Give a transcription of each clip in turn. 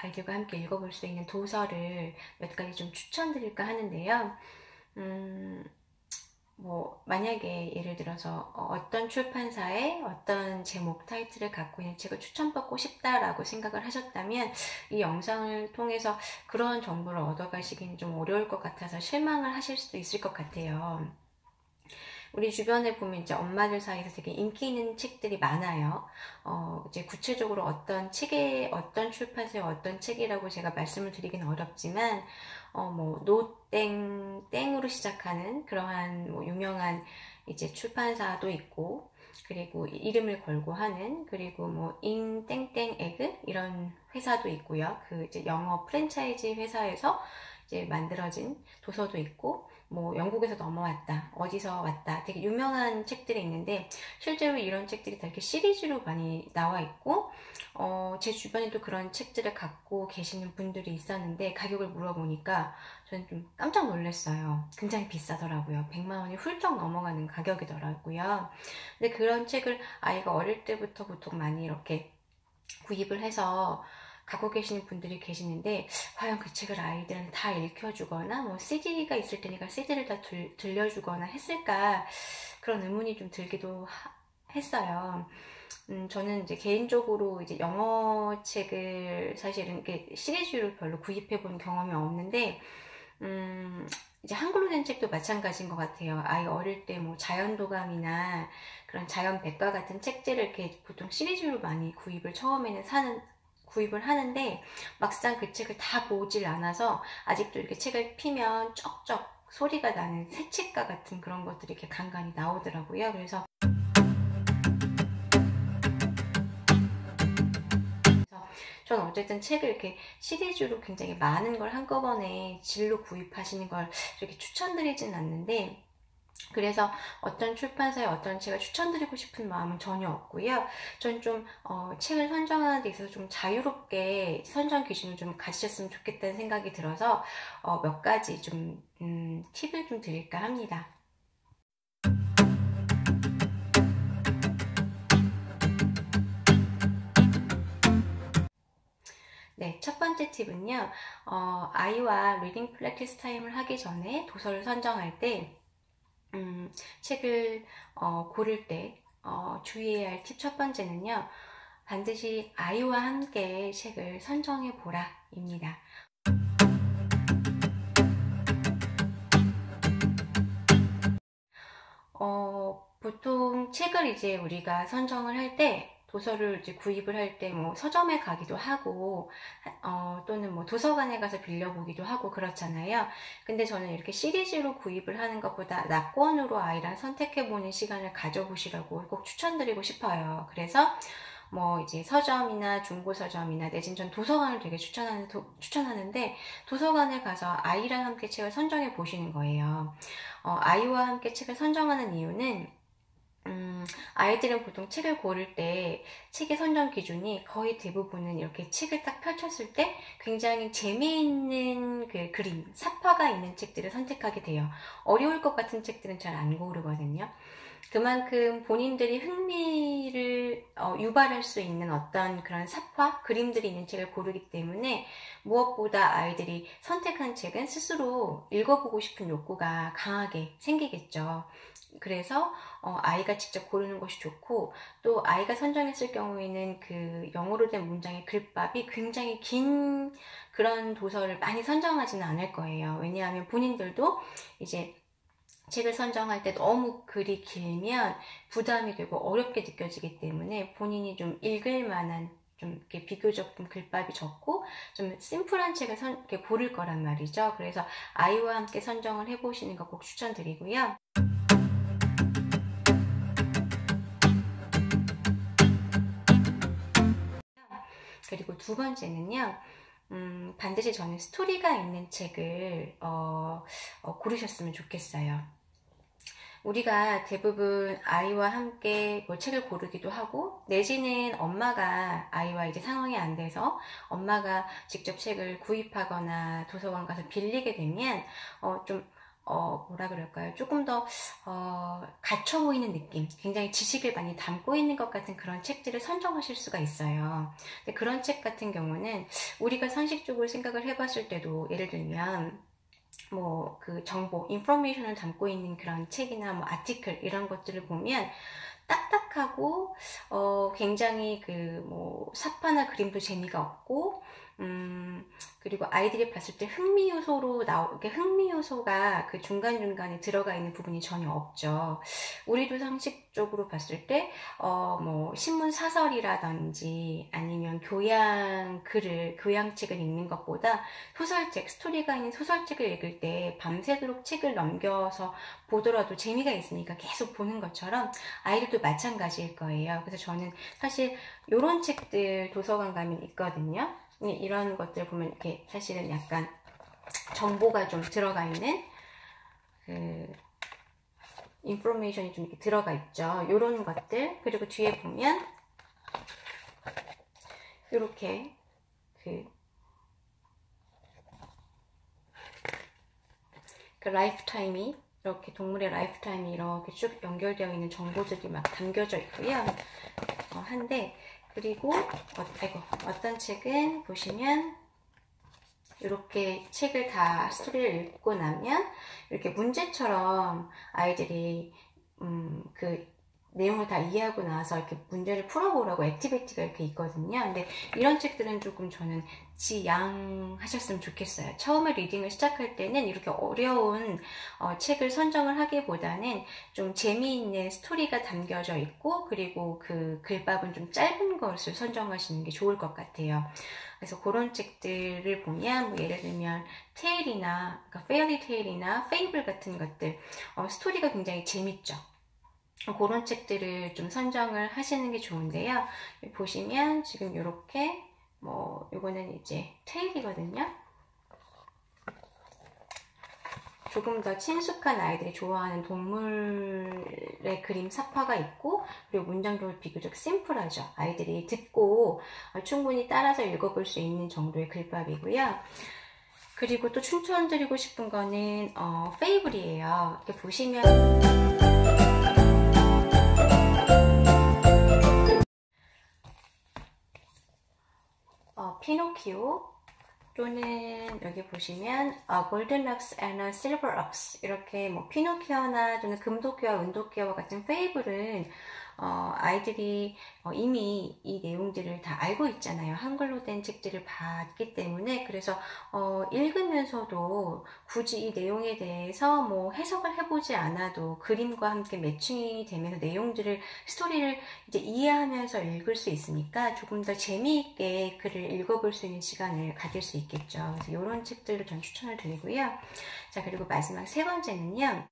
아이들과 함께 읽어볼 수 있는 도서를 몇 가지 좀 추천드릴까 하는데요. 만약에 예를 들어서 어떤 출판사의 어떤 제목, 타이틀을 갖고 있는 책을 추천받고 싶다라고 생각을 하셨다면 이 영상을 통해서 그런 정보를 얻어가시기는 좀 어려울 것 같아서 실망을 하실 수도 있을 것 같아요. 우리 주변에 보면 이제 엄마들 사이에서 되게 인기 있는 책들이 많아요. 이제 구체적으로 어떤 책의, 어떤 출판사의 어떤 책이라고 제가 말씀을 드리기는 어렵지만, 땡으로 시작하는 그러한 유명한 이제 출판사도 있고, 그리고 이름을 걸고 하는, 그리고 인 땡땡 에그 이런 회사도 있고요. 그 이제 영어 프랜차이즈 회사에서 이제 만들어진 도서도 있고, 영국에서 넘어왔다, 어디서 왔다, 되게 유명한 책들이 있는데, 실제로 이런 책들이 다 이렇게 시리즈로 많이 나와 있고, 제 주변에도 그런 책들을 갖고 계시는 분들이 있었는데, 가격을 물어보니까 저는 좀 깜짝 놀랐어요. 굉장히 비싸더라고요. 100만 원이 훌쩍 넘어가는 가격이더라고요. 근데 그런 책을 아이가 어릴 때부터 보통 많이 이렇게 구입을 해서 갖고 계시는 분들이 계시는데, 과연 그 책을 아이들한테 다 읽혀주거나 CD가 있을 테니까 CD를 다 들려주거나 했을까, 그런 의문이 좀 들기도 했어요. 저는 이제 개인적으로 이제 영어 책을 사실은 이렇게 시리즈로 별로 구입해 본 경험이 없는데, 이제 한글로 된 책도 마찬가지인 것 같아요. 아이 어릴 때 자연도감이나 그런 자연백과 같은 책들을 이렇게 보통 시리즈로 많이 구입을 하는데, 막상 그 책을 다 보질 않아서 아직도 이렇게 책을 피면 쩍쩍 소리가 나는 새책과 같은 그런 것들이 이렇게 간간히 나오더라고요. 그래서 저는 어쨌든 책을 이렇게 시리즈로 굉장히 많은 걸 한꺼번에 질로 구입하시는 걸 이렇게 추천드리진 않는데, 그래서 어떤 출판사의 어떤 책을 추천드리고 싶은 마음은 전혀 없고요. 전 좀 책을 선정하는 데 있어서 좀 자유롭게 선정 기준을 좀 가지셨으면 좋겠다는 생각이 들어서 몇 가지 좀 팁을 좀 드릴까 합니다. 네, 첫 번째 팁은요. 아이와 리딩 프랙티스 타임을 하기 전에 도서를 선정할 때 책을 고를 때 주의해야 할 팁 첫 번째는요. 반드시 아이와 함께 책을 선정해 보라 입니다. 보통 책을 이제 우리가 선정을 할 때, 도서를 이제 구입을 할 때 서점에 가기도 하고 또는 도서관에 가서 빌려보기도 하고 그렇잖아요. 근데 저는 이렇게 시리즈로 구입을 하는 것보다 낙권으로 아이랑 선택해보는 시간을 가져보시라고 꼭 추천드리고 싶어요. 그래서 이제 서점이나 중고서점이나 내지는 전 도서관을 되게 추천하는데, 도서관에 가서 아이랑 함께 책을 선정해 보시는 거예요. 아이와 함께 책을 선정하는 이유는 아이들은 보통 책을 고를 때 책의 선정 기준이 거의 대부분은 이렇게 책을 딱 펼쳤을 때 굉장히 재미있는 그 그림, 삽화가 있는 책들을 선택하게 돼요. 어려울 것 같은 책들은 잘 안 고르거든요. 그만큼 본인들이 흥미를 유발할 수 있는 어떤 그런 삽화, 그림들이 있는 책을 고르기 때문에 무엇보다 아이들이 선택한 책은 스스로 읽어보고 싶은 욕구가 강하게 생기겠죠. 그래서 아이가 직접 고르는 것이 좋고, 또 아이가 선정했을 경우에는 그 영어로 된 문장의 글밥이 굉장히 긴 그런 도서를 많이 선정하지는 않을 거예요. 왜냐하면 본인들도 이제 책을 선정할 때 너무 글이 길면 부담이 되고 어렵게 느껴지기 때문에 본인이 좀 읽을 만한, 좀 이렇게 비교적 좀 글밥이 적고 좀 심플한 책을 이렇게 고를 거란 말이죠. 그래서 아이와 함께 선정을 해보시는 거 꼭 추천드리고요. 그리고 두 번째는요. 반드시 저는 스토리가 있는 책을 고르셨으면 좋겠어요. 우리가 대부분 아이와 함께 책을 고르기도 하고, 내지는 엄마가 아이와 이제 상황이 안 돼서 엄마가 직접 책을 구입하거나 도서관 가서 빌리게 되면 좀 뭐라 그럴까요? 조금 더 갇혀 보이는 느낌, 굉장히 지식을 많이 담고 있는 것 같은 그런 책들을 선정하실 수가 있어요. 근데 그런 책 같은 경우는 우리가 상식적으로 생각을 해봤을 때도, 예를 들면 뭐 그 정보, 인포메이션을 담고 있는 그런 책이나 뭐 아티클 이런 것들을 보면 딱딱하고 굉장히 그 뭐 사파나 그림도 재미가 없고, 그리고 아이들이 봤을 때 흥미 요소로 나오게, 흥미 요소가 그 중간중간에 들어가 있는 부분이 전혀 없죠. 우리도 상식적으로 봤을 때 뭐 신문 사설이라든지 아니면 교양책을 읽는 것보다 소설책, 스토리가 있는 소설책을 읽을 때 밤새도록 책을 넘겨서 보더라도 재미가 있으니까 계속 보는 것처럼 아이들도 마찬가지일 거예요. 그래서 저는 사실 이런 책들 도서관 가면 있거든요. 이런 것들 보면 이렇게 사실은 약간 정보가 좀 들어가 있는 그 인포메이션이 좀 이렇게 들어가 있죠. 이런 것들. 그리고 뒤에 보면 이렇게 그 라이프타임이, 이렇게 동물의 라이프타임이 이렇게 쭉 연결되어 있는 정보들이 막 담겨져 있고요. 한데, 그리고 어떤 책은 보시면 이렇게 책을 다 스토리를 읽고 나면 이렇게 문제처럼 아이들이 그 내용을 다 이해하고 나서 이렇게 문제를 풀어보라고 액티비티가 이렇게 있거든요. 근데 이런 책들은 조금 저는 지양하셨으면 좋겠어요. 처음에 리딩을 시작할 때는 이렇게 어려운 책을 선정을 하기보다는 좀 재미있는 스토리가 담겨져 있고, 그리고 그 글밥은 좀 짧은 것을 선정하시는 게 좋을 것 같아요. 그래서 그런 책들을 보면 뭐 예를 들면 테일이나, 그러니까 페어리 테일이나 페이블 같은 것들, 스토리가 굉장히 재밌죠. 그런 책들을 좀 선정을 하시는 게 좋은데요. 보시면 지금 이렇게 뭐 요거는 이제 테일이거든요. 조금 더 친숙한 아이들이 좋아하는 동물의 그림 사파가 있고, 그리고 문장도 비교적 심플하죠. 아이들이 듣고 충분히 따라서 읽어볼 수 있는 정도의 글밥이고요. 그리고 또 추천드리고 싶은 거는 페이블이에요. 이렇게 보시면 피노키오, 또는 여기 보시면 골든럭스 and 실버럭스, 이렇게 뭐 피노키오나 또는 금도끼와 은도끼와 같은 페이블은 아이들이 이미 이 내용들을 다 알고 있잖아요. 한글로 된 책들을 봤기 때문에. 그래서 읽으면서도 굳이 이 내용에 대해서 뭐 해석을 해보지 않아도 그림과 함께 매칭이 되면서 스토리를 이제 이해하면서 읽을 수 있으니까 조금 더 재미있게 글을 읽어볼 수 있는 시간을 가질 수 있겠죠. 그래서 이런 책들도 전 추천을 드리고요. 자, 그리고 마지막 세 번째는요.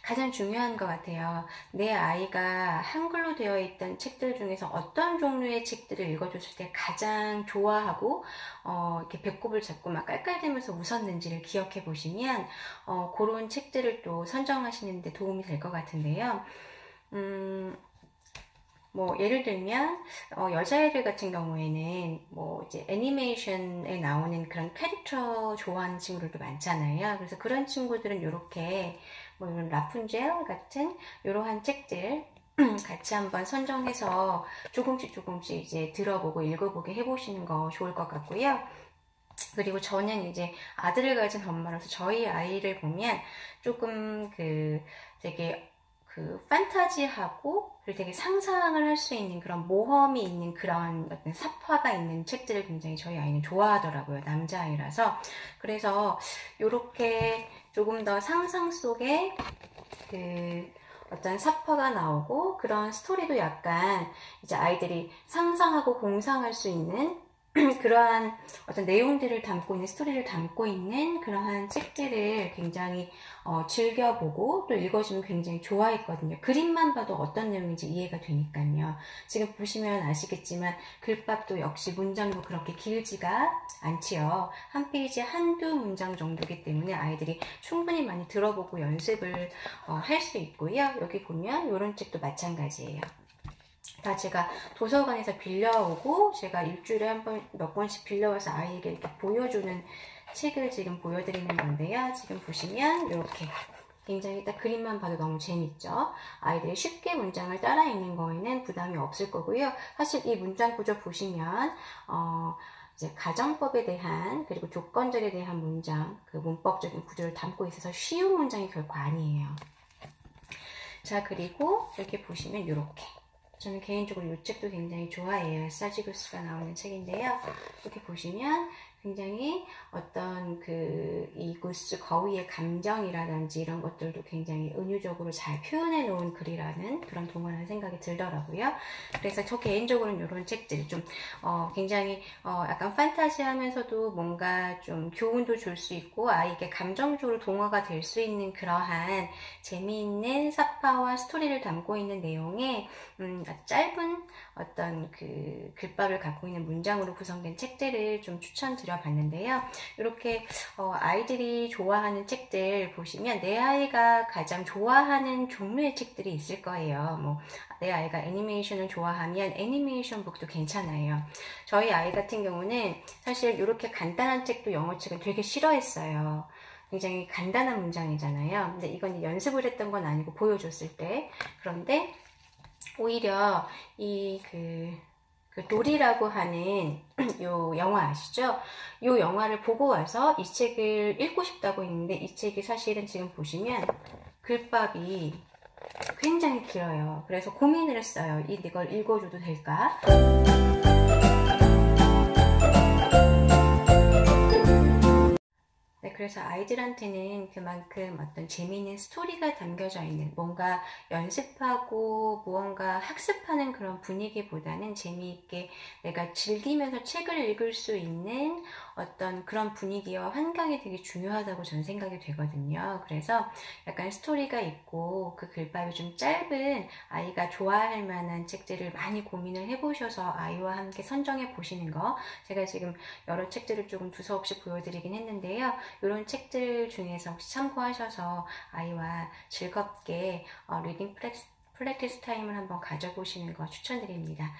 가장 중요한 것 같아요. 내 아이가 한글로 되어 있던 책들 중에서 어떤 종류의 책들을 읽어줬을 때 가장 좋아하고 이렇게 배꼽을 잡고 막 깔깔대면서 웃었는지를 기억해 보시면 그런 책들을 또 선정하시는 데 도움이 될 것 같은데요. 뭐 예를 들면 여자애들 같은 경우에는 뭐 이제 애니메이션에 나오는 그런 캐릭터 좋아하는 친구들도 많잖아요. 그래서 그런 친구들은 이렇게 뭐 이런 라푼젤 같은 이러한 책들 같이 한번 선정해서 조금씩 이제 들어보고 읽어보게 해보시는 거 좋을 것 같고요. 그리고 저는 이제 아들을 가진 엄마로서 저희 아이를 보면 조금 되게 판타지하고, 그리고 되게 상상을 할 수 있는 그런 모험이 있는 그런 어떤 사파가 있는 책들을 굉장히 저희 아이는 좋아하더라고요. 남자아이라서. 그래서 이렇게 조금 더 상상 속에 어떤 사파가 나오고, 그런 스토리도 약간 이제 아이들이 상상하고 공상할 수 있는 그러한 어떤 내용들을 담고 있는, 스토리를 담고 있는 그러한 책들을 굉장히 즐겨보고 또 읽어주면 굉장히 좋아했거든요. 그림만 봐도 어떤 내용인지 이해가 되니까요. 지금 보시면 아시겠지만 글밥도 역시 문장도 그렇게 길지가 않지요. 한 페이지에 한두 문장 정도이기 때문에 아이들이 충분히 많이 들어보고 연습을 할 수 있고요. 여기 보면 이런 책도 마찬가지예요. 다 제가 도서관에서 빌려오고 제가 일주일에 한 번 몇 권씩 빌려와서 아이에게 이렇게 보여주는 책을 지금 보여드리는 건데요. 지금 보시면 이렇게 굉장히 딱 그림만 봐도 너무 재밌죠. 아이들이 쉽게 문장을 따라 읽는 거에는 부담이 없을 거고요. 사실 이 문장 구조 보시면 이제 가정법에 대한 그리고 조건절에 대한 문장, 그 문법적인 구조를 담고 있어서 쉬운 문장이 결코 아니에요. 자, 그리고 이렇게 보시면 이렇게 저는 개인적으로 이 책도 굉장히 좋아해요. 사지구스가 나오는 책인데요. 이렇게 보시면 굉장히 어떤 이 구스 거위의 감정이라든지 이런 것들도 굉장히 은유적으로 잘 표현해 놓은 글이라는 그런 동화라는 생각이 들더라고요. 그래서 저 개인적으로는 이런 책들 좀 굉장히 약간 판타지하면서도 뭔가 좀 교훈도 줄 수 있고 아이에게 감정적으로 동화가 될 수 있는 그러한 재미있는 사파와 스토리를 담고 있는 내용에 짧은 어떤 그 글밥을 갖고 있는 문장으로 구성된 책들을 좀 추천드려 봤는데요. 이렇게 아이들이 좋아하는 책들 보시면 내 아이가 가장 좋아하는 종류의 책들이 있을 거예요. 뭐 내 아이가 애니메이션을 좋아하면 애니메이션 북도 괜찮아요. 저희 아이 같은 경우는 사실 이렇게 간단한 책도 영어책은 되게 싫어했어요. 굉장히 간단한 문장이잖아요. 근데 이건 연습을 했던 건 아니고 보여줬을 때. 그런데 오히려 그 놀이라고 하는 요 영화 아시죠? 요 영화를 보고 와서 이 책을 읽고 싶다고 했는데 이 책이 사실은 지금 보시면 글밥이 굉장히 길어요. 그래서 고민을 했어요. 이걸 읽어줘도 될까? 네, 그래서 아이들한테는 그만큼 어떤 재미있는 스토리가 담겨져 있는 뭔가 연습하고 무언가 학습하는 그런 분위기보다는 재미있게 내가 즐기면서 책을 읽을 수 있는 어떤 그런 분위기와 환경이 되게 중요하다고 저는 생각이 되거든요. 그래서 약간 스토리가 있고 그 글밥이 좀 짧은 아이가 좋아할 만한 책들을 많이 고민을 해보셔서 아이와 함께 선정해 보시는 거, 제가 지금 여러 책들을 조금 두서없이 보여드리긴 했는데요. 이런 책들 중에서 혹시 참고하셔서 아이와 즐겁게 리딩 프랙티스 타임을 한번 가져보시는 거 추천드립니다.